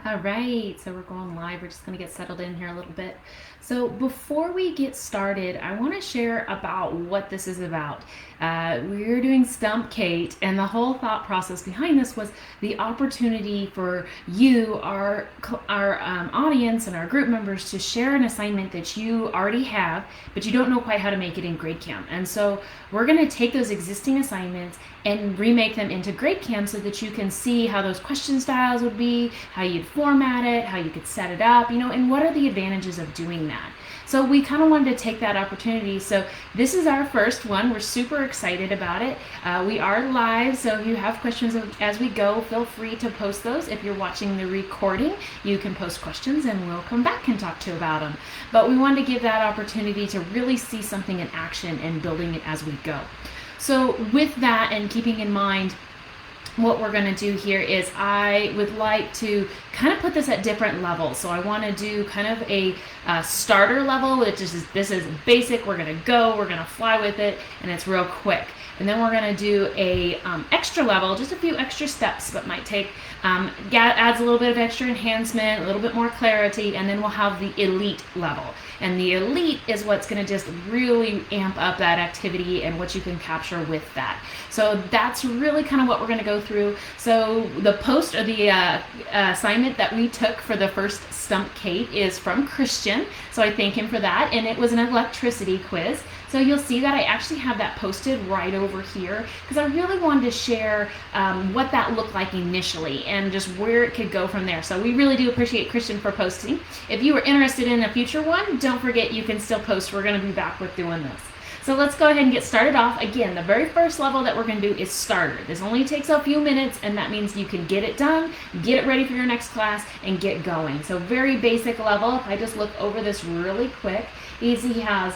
All right, so we're going live. We're just going to get settled in here a little bit. So before we get started, I want to share about what this is about. We're doing Stump Kate, and the whole thought process behind this was the opportunity for you, our audience and our group members, to share an assignment that you already have, but you don't know quite how to make it in GradeCam. And so we're going to take those existing assignments and remake them into GradeCam so that you can see how those question styles would be, how you'd format it, how you could set it up, and what are the advantages of doing that. So we kind of wanted to take that opportunity. So this is our first one. We're super excited about it. We are live, so if you have questions as we go, feel free to post those. If you're watching the recording, you can post questions and we'll come back and talk to you about them. But we wanted to give that opportunity to really see something in action and building it as we go. So with that and keeping in mind, what we're going to do here is I would like to kind of put this at different levels. So I want to do kind of a starter level, which is this is basic. We're going to go, we're going to fly with it, and it's real quick. And then we're going to do a extra level, just a few extra steps, but might take adds a little bit of extra enhancement, a little bit more clarity, and then we'll have the elite level. And the elite is what's going to just really amp up that activity and what you can capture with that. So that's really kind of what we're going to go through. So the post or the assignment that we took for the first Stump Kate is from Christian. So I thank him for that. And it was an electricity quiz. So you'll see that I actually have that posted right over here because I really wanted to share what that looked like initially and just where it could go from there. So we really do appreciate Christian for posting. If you were interested in a future one, don't forget you can still post. We're going to be back with doing this. So let's go ahead and get started off. Again, the very first level that we're going to do is starter. This only takes a few minutes, and that means you can get it done, get it ready for your next class, and get going. So very basic level. If I just look over this really quick, he has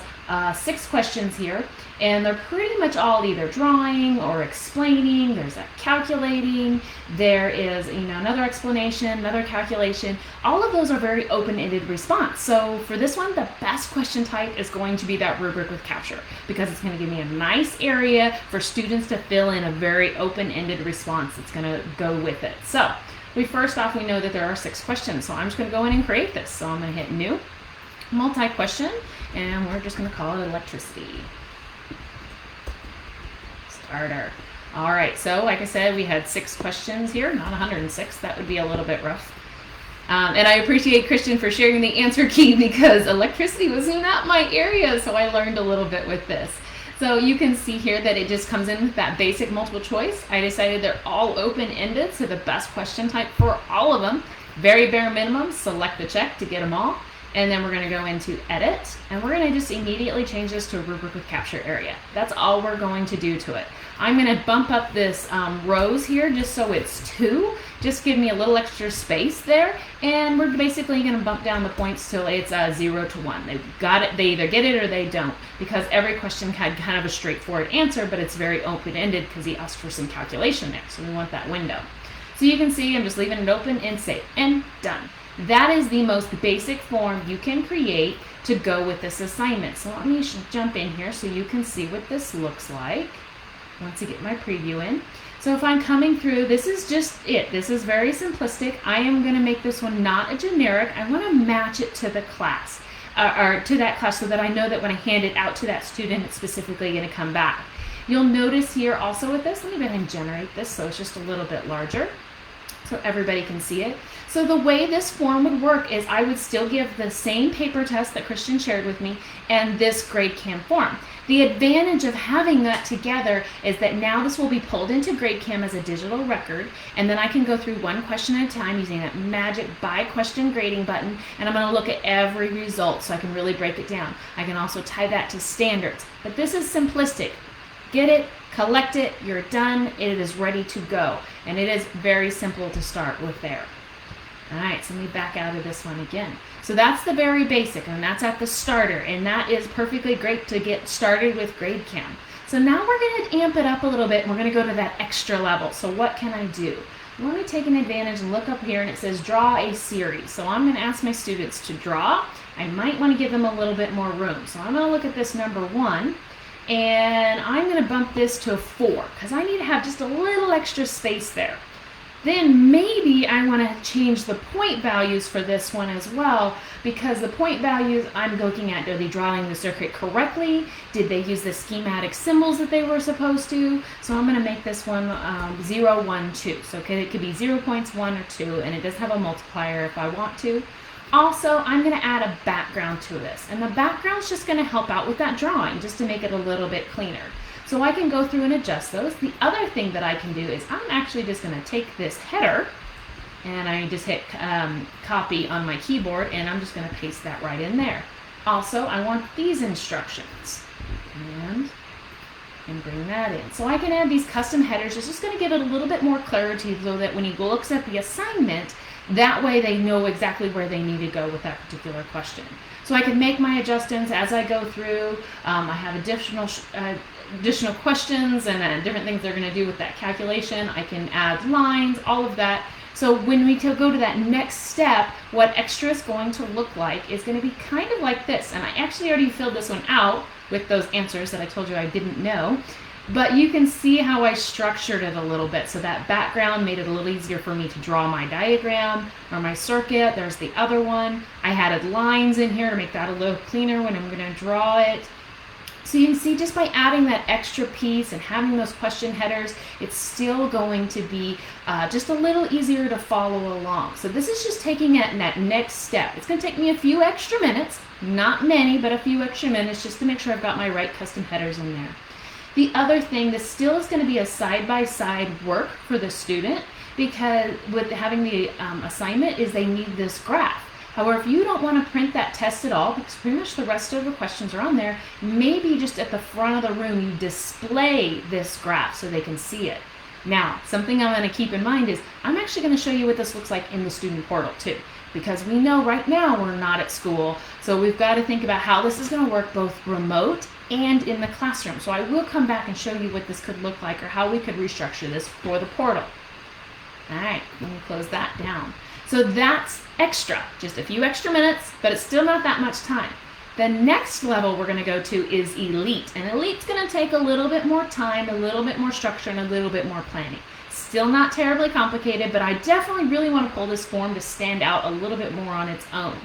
6 questions here, and they're pretty much all either drawing or explaining. There's a calculating, there is another explanation, another calculation. All of those are very open-ended response. So for this one, the best question type is going to be that rubric with capture because it's going to give me a nice area for students to fill in a very open-ended response that's going to go with it. So we know that there are 6 questions, so I'm just going to go in and create this. So I'm going to hit new, multi-question, and we're just going to call it electricity. Starter. All right, so like I said, we had 6 questions here, not 106. That would be a little bit rough. And I appreciate Christian for sharing the answer key because electricity was not my area, so I learned a little bit with this. So you can see here that it just comes in with that basic multiple choice. I decided they're all open-ended, so the best question type for all of them. Very bare minimum, select the check to get them all. And then we're going to go into edit, and we're going to just immediately change this to a rubric with capture area. That's all we're going to do to it. I'm going to bump up this rows here just so it's 2. Just give me a little extra space there, and we're basically going to bump down the points till it's 0 to 1. They've got it. They either get it or they don't, because every question had kind of a straightforward answer, but it's very open-ended because he asked for some calculation there, so we want that window. So you can see I'm just leaving it open and save, and done. That is the most basic form you can create to go with this assignment. So let me jump in here so you can see what this looks like once I get my preview in. So if I'm coming through, this is just it. This is very simplistic. I am going to make this one not a generic. I want to match it to the class, or to that class so that I know that when I hand it out to that student, it's specifically going to come back. You'll notice here also with this, let me go ahead and generate this so it's just a little bit larger so everybody can see it. So the way this form would work is I would still give the same paper test that Christian shared with me and this GradeCam form. The advantage of having that together is that now this will be pulled into GradeCam as a digital record, and then I can go through one question at a time using that magic by question grading button, and I'm going to look at every result so I can really break it down. I can also tie that to standards, but this is simplistic. Get it, collect it, you're done, it is ready to go, and it is very simple to start with there. All right, so let me back out of this one again. So that's the very basic, and that's at the starter, and that is perfectly great to get started with GradeCam. So now we're going to amp it up a little bit, and we're going to go to that extra level. So what can I do? Let me take an advantage and look up here, and it says draw a series. So I'm going to ask my students to draw. I might want to give them a little bit more room. So I'm going to look at this number 1, and I'm going to bump this to a 4 because I need to have just a little extra space there. Then maybe I want to change the point values for this one as well, because the point values I'm looking at, are they drawing the circuit correctly? Did they use the schematic symbols that they were supposed to? So I'm going to make this one 0, 1, 2. So it could be 0 points, 1 or 2, and it does have a multiplier if I want to. Also, I'm going to add a background to this, and the background's just going to help out with that drawing, just to make it a little bit cleaner. So I can go through and adjust those. The other thing that I can do is I'm actually just going to take this header, and I just hit copy on my keyboard, and I'm just going to paste that right in there. Also, I want these instructions, and bring that in. So I can add these custom headers. It's just going to give it a little bit more clarity, so that when he looks at the assignment, that way they know exactly where they need to go with that particular question. So I can make my adjustments as I go through. I have additional questions and different things they're going to do with that calculation. I can add lines, all of that. So when we go to that next step, what extra is going to look like is going to be kind of like this. And I actually already filled this one out with those answers that I told you I didn't know. But you can see how I structured it a little bit. So that background made it a little easier for me to draw my diagram or my circuit. There's the other one. I added lines in here to make that a little cleaner when I'm going to draw it. So you can see, just by adding that extra piece and having those question headers, it's still going to be just a little easier to follow along. So this is just taking it in that next step. It's going to take me a few extra minutes, not many, but a few extra minutes, just to make sure I've got my right custom headers in there. The other thing, this still is going to be a side-by-side work for the student, because with having the assignment is they need this graph. However, if you don't want to print that test at all, because pretty much the rest of the questions are on there, maybe just at the front of the room you display this graph so they can see it. Now, something I'm going to keep in mind is I'm actually going to show you what this looks like in the student portal too, because we know right now we're not at school, so we've got to think about how this is going to work both remote and in the classroom. So I will come back and show you what this could look like, or how we could restructure this for the portal. All right, let me close that down. So that's extra, just a few extra minutes, but it's still not that much time. The next level we're going to go to is Elite, and Elite's going to take a little bit more time, a little bit more structure, and a little bit more planning. Still not terribly complicated, but I definitely really want to pull this form to stand out a little bit more on its own.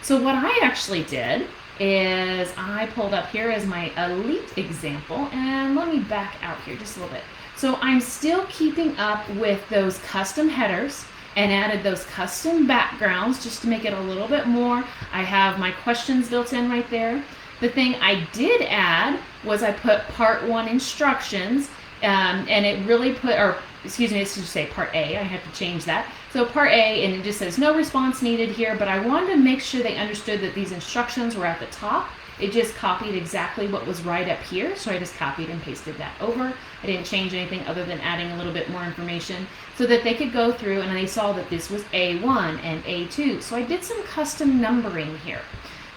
So what I actually did is I pulled up here as my Elite example, and let me back out here just a little bit. So I'm still keeping up with those custom headers and added those custom backgrounds just to make it a little bit more. I have my questions built in right there. The thing I did add was I put part 1 instructions, and it really put, or excuse me, it should say part A. I have to change that. So part A, and it just says no response needed here, but I wanted to make sure they understood that these instructions were at the top. It just copied exactly what was right up here, so I just copied and pasted that over. I didn't change anything other than adding a little bit more information so that they could go through and they saw that this was A1 and A2. So I did some custom numbering here.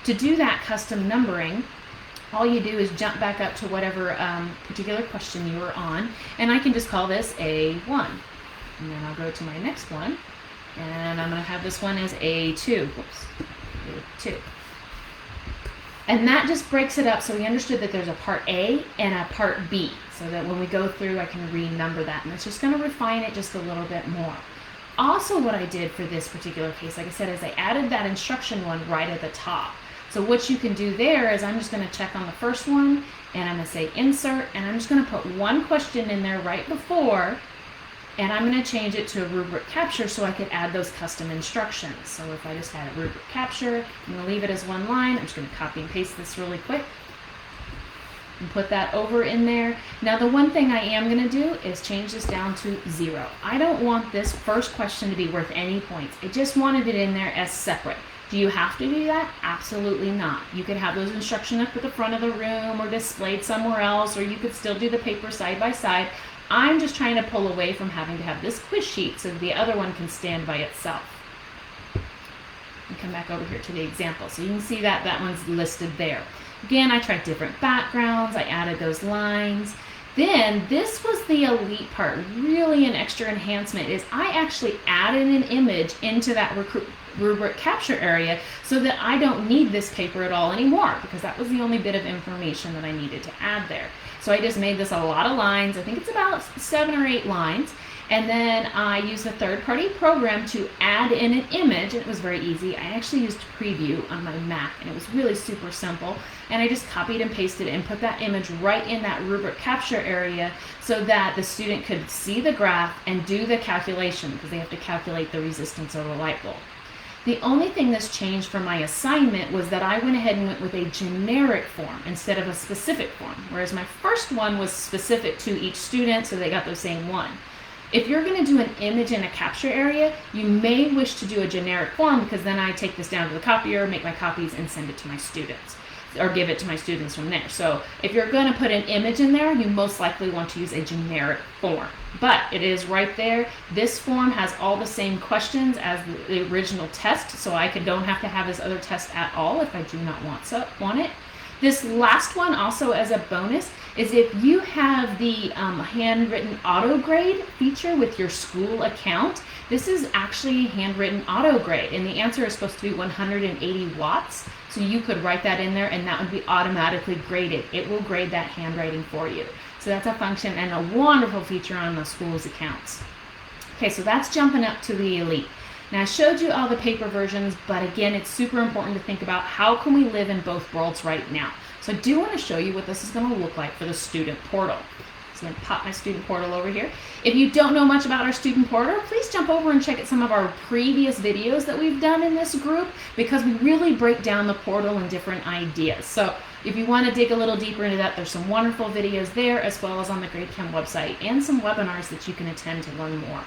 To do that custom numbering, all you do is jump back up to whatever particular question you were on, and I can just call this A1. And then I'll go to my next one, and I'm going to have this one as A2. Whoops, A2. And that just breaks it up so we understood that there's a part A and a part B, so that when we go through I can renumber that, and it's just going to refine it just a little bit more. Also, what I did for this particular case, like I said, is I added that instruction one right at the top. So what you can do there is I'm just going to check on the first one, and I'm going to say insert, and I'm just going to put one question in there right before, and I'm going to change it to a Rubric Capture so I could add those custom instructions. So if I just had a Rubric Capture, I'm going to leave it as one line. I'm just going to copy and paste this really quick and put that over in there. Now the one thing I am going to do is change this down to 0. I don't want this first question to be worth any points. I just wanted it in there as separate. Do you have to do that? Absolutely not. You could have those instructions up at the front of the room or displayed somewhere else, or you could still do the paper side by side. I'm just trying to pull away from having to have this quiz sheet so the other one can stand by itself. And come back over here to the example. So you can see that that one's listed there. Again, I tried different backgrounds. I added those lines. Then this was the Elite part. Really an extra enhancement is I actually added an image into that Rubric Capture area so that I don't need this paper at all anymore, because that was the only bit of information that I needed to add there. So I just made this a lot of lines. I think it's about 7 or 8 lines. And then I used a third-party program to add in an image, and it was very easy. I actually used Preview on my Mac, and it was really super simple. And I just copied and pasted it and put that image right in that rubric capture area so that the student could see the graph and do the calculation, because they have to calculate the resistance of the light bulb. The only thing that's changed for my assignment was that I went ahead and went with a generic form instead of a specific form, whereas my first one was specific to each student, so they got the same one. If you're going to do an image in a capture area, you may wish to do a generic form, because then I take this down to the copier, make my copies, and send it to my students, or give it to my students from there. So if you're going to put an image in there, you most likely want to use a generic form. But it is right there. This form has all the same questions as the original test, so I don't have to have this other test at all if I do not want it. This last one, also as a bonus, is if you have the handwritten auto grade feature with your school account. This is actually handwritten auto grade, and the answer is supposed to be 180 watts. So you could write that in there and that would be automatically graded. It will grade that handwriting for you. So that's a function and a wonderful feature on the school's accounts. Okay, so that's jumping up to the elite. Now I showed you all the paper versions, but again, it's super important to think about how can we live in both worlds right now. So I do want to show you what this is going to look like for the student portal. So I'm going to pop my student portal over here. If you don't know much about our student portal, please jump over and check out some of our previous videos that we've done in this group, because we really break down the portal and different ideas. So if you want to dig a little deeper into that, there's some wonderful videos there, as well as on the GradeCam website, and some webinars that you can attend to learn more.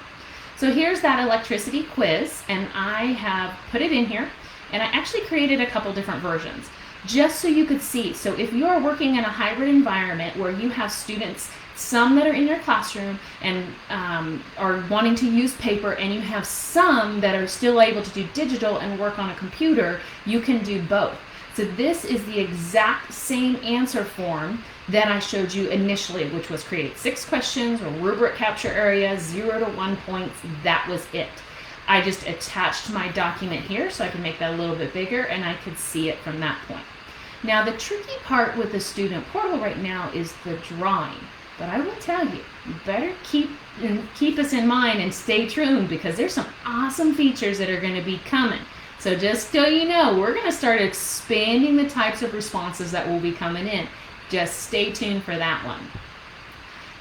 So here's that electricity quiz, and I have put it in here, and I actually created a couple different versions just so you could see. So if you are working in a hybrid environment where you have students, some that are in your classroom and are wanting to use paper, and you have some that are still able to do digital and work on a computer, you can do both. So this is the exact same answer form that I showed you initially, which was create 6 questions or rubric capture area, 0 to 1 points. That was it. I just attached my document here so I can make that a little bit bigger and I could see it from that point. Now the tricky part with the student portal right now is the drawing. But I will tell you, you better keep us in mind and stay tuned, because there's some awesome features that are going to be coming. So just so you know, we're going to start expanding the types of responses that will be coming in. Just stay tuned for that one.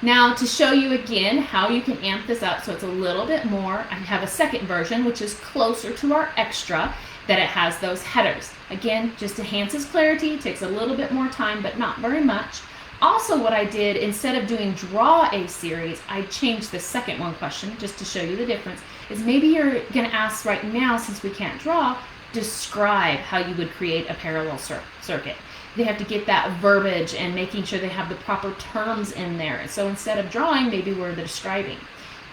Now to show you again how you can amp this up so it's a little bit more, I have a second version which is closer to our extra, that it has those headers. Again, just enhances clarity, takes a little bit more time, but not very much. Also what I did, instead of doing draw a series, I changed the second one question just to show you the difference. Is maybe you're going to ask right now, since we can't draw, describe how you would create a parallel circuit. They have to get that verbiage and making sure they have the proper terms in there. So instead of drawing, maybe we're describing.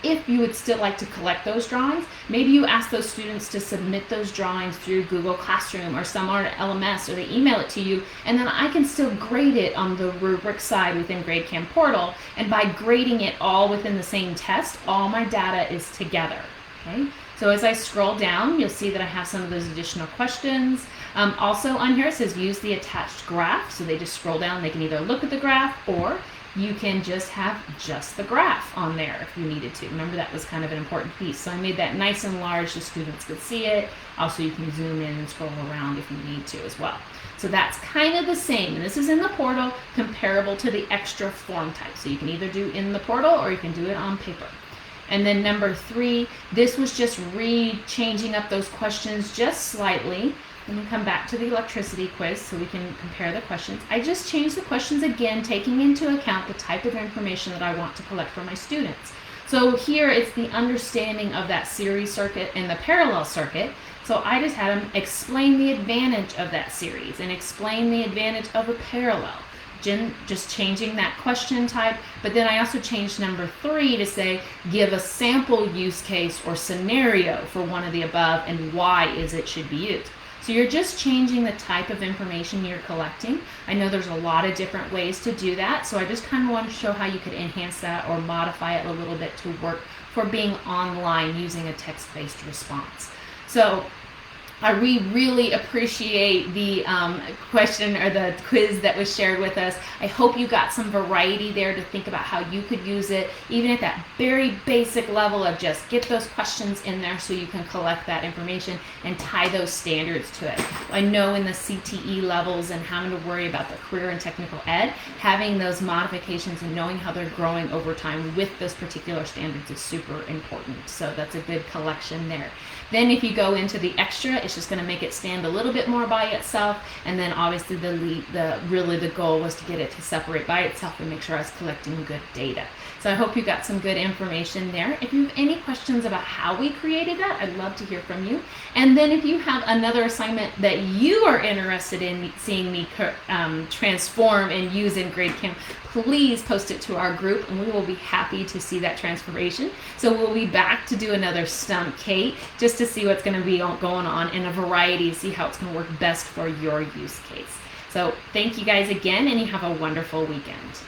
If you would still like to collect those drawings, maybe you ask those students to submit those drawings through Google Classroom or some other LMS, or they email it to you, and then I can still grade it on the rubric side within GradeCam portal. And by grading it all within the same test, all my data is together. Okay? So as I scroll down, you'll see that I have some of those additional questions. Also on here it says use the attached graph. So they just scroll down, they can either look at the graph, or you can just have just the graph on there if you needed to. Remember, that was kind of an important piece. So I made that nice and large so students could see it. Also, you can zoom in and scroll around if you need to as well. So that's kind of the same. And this is in the portal, comparable to the extra form type. So you can either do in the portal or you can do it on paper. And then number 3, this was just changing up those questions just slightly. Let me come back to the electricity quiz so we can compare the questions. I just changed the questions again, taking into account the type of information that I want to collect for my students. So here it's the understanding of that series circuit and the parallel circuit. So I just had them explain the advantage of that series and explain the advantage of a parallel. Just changing that question type, but then I also changed number 3 to say give a sample use case or scenario for one of the above and why is it should be used. So you're just changing the type of information you're collecting. I know there's a lot of different ways to do that, so I just kind of want to show how you could enhance that or modify it a little bit to work for being online using a text-based response. So We really appreciate the question or the quiz that was shared with us. I hope you got some variety there to think about how you could use it, even at that very basic level of just get those questions in there so you can collect that information and tie those standards to it. I know in the CTE levels and having to worry about the career and technical ed, having those modifications and knowing how they're growing over time with those particular standards is super important. So that's a good collection there. Then if you go into the extra, it's just going to make it stand a little bit more by itself. And then obviously really the goal was to get it to separate by itself and make sure I was collecting good data. So I hope you got some good information there. If you have any questions about how we created that, I'd love to hear from you. And then if you have another assignment that you are interested in seeing me transform and use in GradeCam, please post it to our group and we will be happy to see that transformation. So we'll be back to do another Stump Kate just to see what's going to be going on in a variety, see how it's going to work best for your use case. So thank you guys again, and you have a wonderful weekend.